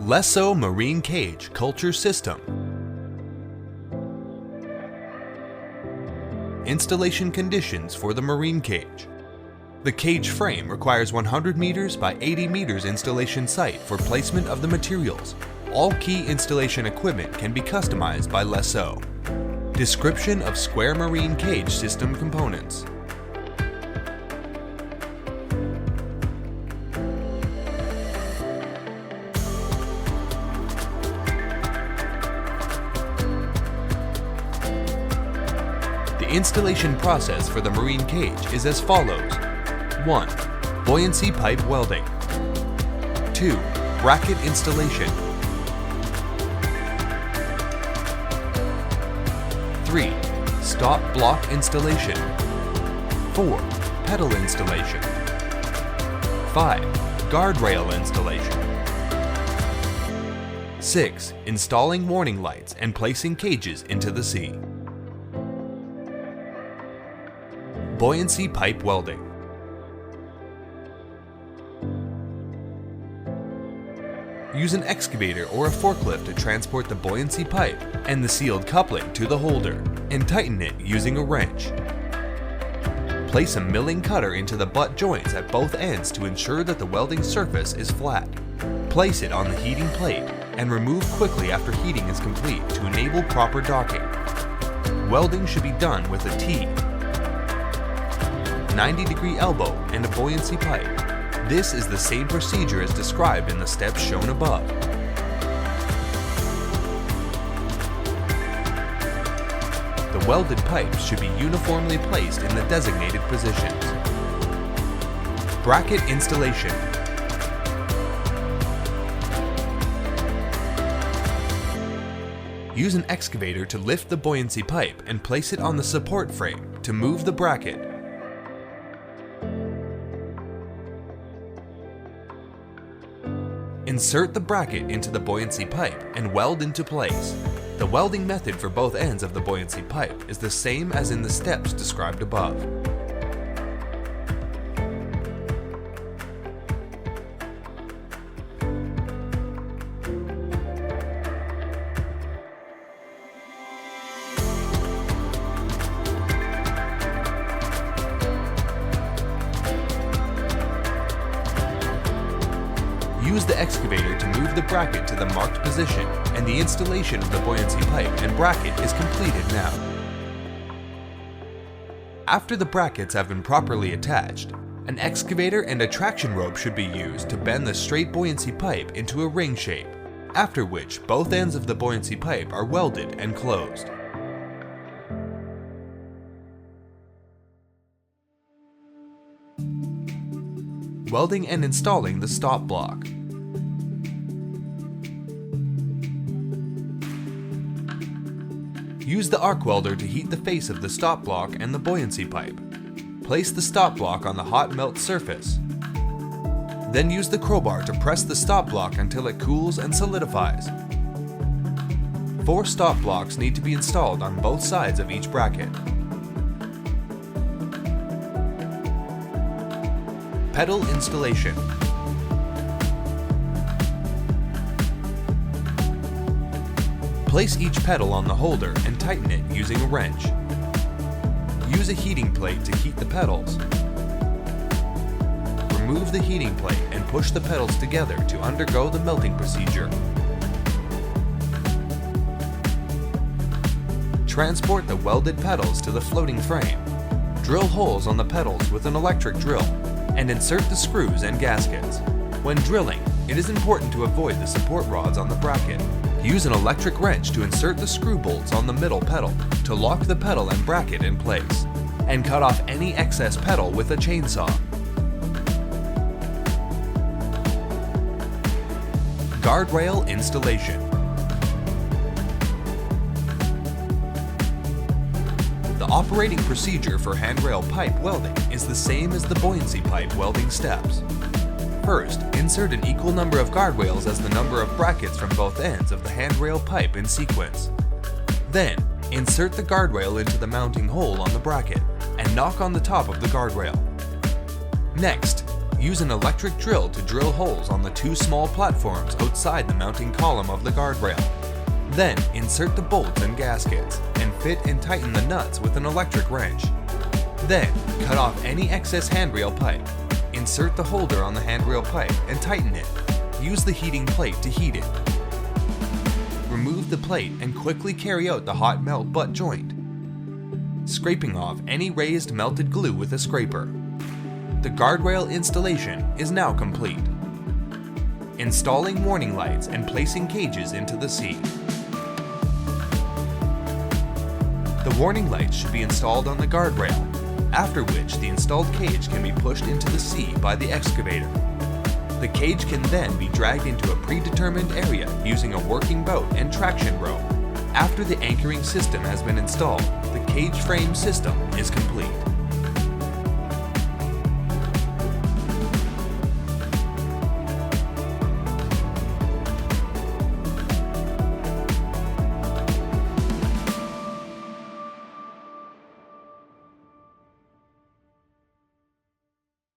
LESSO Marine Cage Culture System. Installation conditions for the marine cage. The cage frame requires 100 meters by 80 meters installation site for placement of the materials. All key installation equipment can be customized by LESSO. Description of square marine cage system components. The installation process for the marine cage is as follows. 1. Buoyancy pipe welding. 2. Bracket installation. 3. Stop block installation. 4. Pedal installation. 5. Guardrail installation. 6. Installing warning lights and placing cages into the sea. Buoyancy pipe welding. Use an excavator or a forklift to transport the buoyancy pipe and the sealed coupling to the holder and tighten it using a wrench. Place a milling cutter into the butt joints at both ends to ensure that the welding surface is flat. Place it on the heating plate and remove quickly after heating is complete to enable proper docking. Welding should be done with a T, 90-degree elbow, and a buoyancy pipe. This is the same procedure as described in the steps shown above. The welded pipes should be uniformly placed in the designated positions. Bracket installation. Use an excavator to lift the buoyancy pipe and place it on the support frame to move the bracket. Insert the bracket into the buoyancy pipe and weld into place. The welding method for both ends of the buoyancy pipe is the same as in the steps described above. Use the excavator to move the bracket to the marked position, and the installation of the buoyancy pipe and bracket is completed now. After the brackets have been properly attached, an excavator and a traction rope should be used to bend the straight buoyancy pipe into a ring shape, after which both ends of the buoyancy pipe are welded and closed. Welding and installing the stop block. Use the arc welder to heat the face of the stop block and the buoyancy pipe. Place the stop block on the hot melt surface. Then use the crowbar to press the stop block until it cools and solidifies. 4 stop blocks need to be installed on both sides of each bracket. Pedal installation. Place each pedal on the holder and tighten it using a wrench. Use a heating plate to heat the pedals. Remove the heating plate and push the pedals together to undergo the melting procedure. Transport the welded pedals to the floating frame. Drill holes on the pedals with an electric drill and insert the screws and gaskets. When drilling, it is important to avoid the support rods on the bracket. Use an electric wrench to insert the screw bolts on the middle pedal to lock the pedal and bracket in place, and cut off any excess pedal with a chainsaw. Guardrail installation. The operating procedure for handrail pipe welding is the same as the buoyancy pipe welding steps. First, insert an equal number of guardrails as the number of brackets from both ends of the handrail pipe in sequence. Then, insert the guardrail into the mounting hole on the bracket and knock on the top of the guardrail. Next, use an electric drill to drill holes on the 2 small platforms outside the mounting column of the guardrail. Then insert the bolts and gaskets and fit and tighten the nuts with an electric wrench. Then cut off any excess handrail pipe. Insert the holder on the handrail pipe and tighten it. Use the heating plate to heat it. Remove the plate and quickly carry out the hot melt butt joint, scraping off any raised melted glue with a scraper. The guardrail installation is now complete. Installing warning lights and placing cages into the sea. The warning lights should be installed on the guardrail, after which the installed cage can be pushed into the sea by the excavator. The cage can then be dragged into a predetermined area using a working boat and traction rope. After the anchoring system has been installed, the cage frame system is complete.